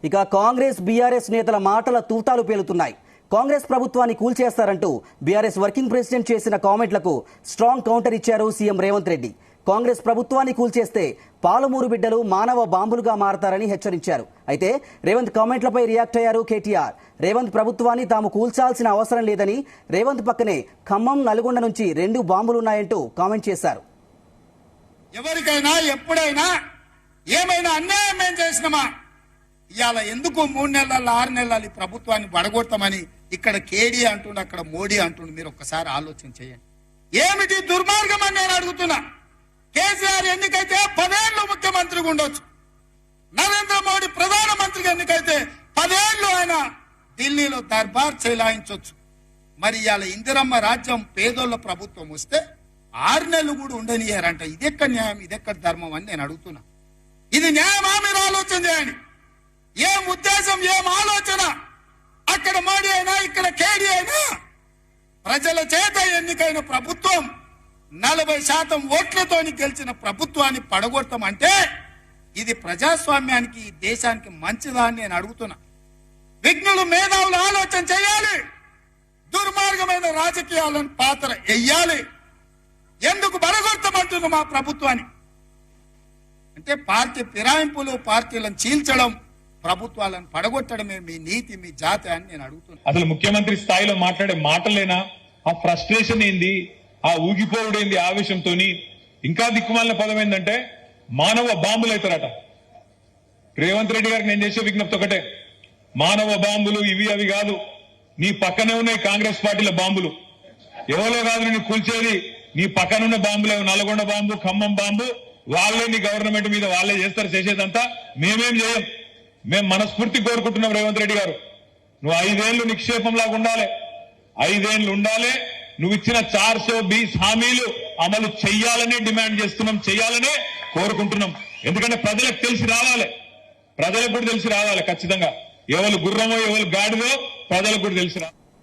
ఇక కాంగ్రెస్ బీఆర్ఎస్ నేతల మాటల తూటాలు పేలుతున్నాయి. కాంగ్రెస్ ప్రభుత్వాన్ని కూల్చేస్తారంటూ బీఆర్ఎస్ వర్కింగ్ ప్రెసిడెంట్ చేసిన కామెంట్లకు స్ట్రాంగ్ కౌంటర్ ఇచ్చారు సీఎం రేవంత్ రెడ్డి. కాంగ్రెస్ ప్రభుత్వాన్ని కూల్చేస్తే పాలమూరు బిడ్డలు మానవ బాంబులుగా మారతారని హెచ్చరించారు. అయితే రేవంత్ కామెంట్లపై రియాక్ట్ అయ్యారు కేటీఆర్. రేవంత్ ప్రభుత్వాన్ని తాము కూల్చాల్సిన అవసరం లేదని, రేవంత్ పక్కనే ఖమ్మం, నల్గొండ నుంచి 2 బాంబులున్నాయంటూ కామెంట్ చేశారు. ఎవరికైనా ఎప్పుడైనా ఏమైనా అన్యాయం ఏం చేసినామా, ఇవాళ ఎందుకు 3 నెలల 6 నెలలు ఈ ప్రభుత్వాన్ని పడగొడతామని ఇక్కడ కేడీ అంటుండు, అక్కడ మోడీ అంటుండు. మీరు ఒక్కసారి ఆలోచన చేయండి. ఏమిటి దుర్మార్గం అని నేను అడుగుతున్నా. కేసీఆర్ ఎన్నికైతే 10 ఏళ్లు ముఖ్యమంత్రిగా ఉండొచ్చు. నరేంద్ర మోడీ ప్రధానమంత్రిగా ఎన్నికైతే 10 ఏళ్లు ఆయన ఢిల్లీలో దర్బార్ చెలాయించవచ్చు. మరి ఇవాళ ఇందిరమ్మ రాజ్యం పేదోళ్ల ప్రభుత్వం వస్తే 6 నెలలు కూడా ఉండనియారంట. ఇదెక్కడ న్యాయం, ఇదెక్కడ ధర్మం అని నేను అడుగుతున్నా. ఇది న్యాయమా? మీరు ఆలోచన చేయండి. ఏం ఉద్దేశం, ఏం ఆలోచన? అక్కడ మోడీ అయినా ఇక్కడ కేడీ అయినా ప్రజల చేత ఎన్నికైన ప్రభుత్వం 40% ఓట్లతో గెలిచిన ప్రభుత్వాన్ని పడగొట్టమంటే ఇది ప్రజాస్వామ్యానికి, దేశానికి మంచిదా అని నేను అడుగుతున్నా. విఘ్నులు, మేధావులు ఆలోచన చేయాలి. దుర్మార్గమైన రాజకీయాలను పాత్ర వెయ్యాలి. ఎందుకు పడగొట్టమంటున్నా మా ప్రభుత్వాన్ని అంటే పార్టీ ఫిరాయింపులు, పార్టీలను చీల్చడం, ప్రభుత్వాలను పడగొట్టడమే మీ నీతి, మీ జాతి అని నేను అడుగుతున్నా. అసలు ముఖ్యమంత్రి స్థాయిలో మాట్లాడే మాటలేనా? ఆ ఫ్రస్ట్రేషన్ ఏంది, ఆ ఊగిపోవుడేంది ఆవేశంతో? ఇంకా దిక్కుమాలిన పదం ఏంటంటే మానవ బాంబులు అవుతారట. రేవంత్ రెడ్డి గారికి నేను చేసే విజ్ఞప్తి ఒకటే, మానవ బాంబులు ఇవి అవి కాదు, నీ పక్కనే ఉన్నాయి కాంగ్రెస్ పార్టీల బాంబులు. ఎవరో కాదు నేను కూల్చేది, నీ పక్కనున్న బాంబులే. నల్గొండ బాంబు, ఖమ్మం బాంబు వాళ్ళే నీ గవర్నమెంట్ మీద వాళ్ళే చేస్తారు. చేసేదంతా మేమేం చేయం. మేము మనస్ఫూర్తి కోరుకుంటున్నాం రేవంత్ రెడ్డి గారు, నువ్వు 5 ఏళ్లు నిక్షేపంలాగా ఉండాలి, 5 ఏళ్లు ఉండాలి. నువ్వు ఇచ్చిన 420 హామీలు అమలు చెయ్యాలనే డిమాండ్ చేస్తున్నాం, చెయ్యాలనే కోరుకుంటున్నాం. ఎందుకంటే ప్రజలకు తెలిసి రావాలి, ప్రజలకు కూడా తెలిసి రావాలి ఖచ్చితంగా. ఎవరు గుర్రమో ఎవరు గాడిదో ప్రజలకు కూడా తెలిసి రావాలి.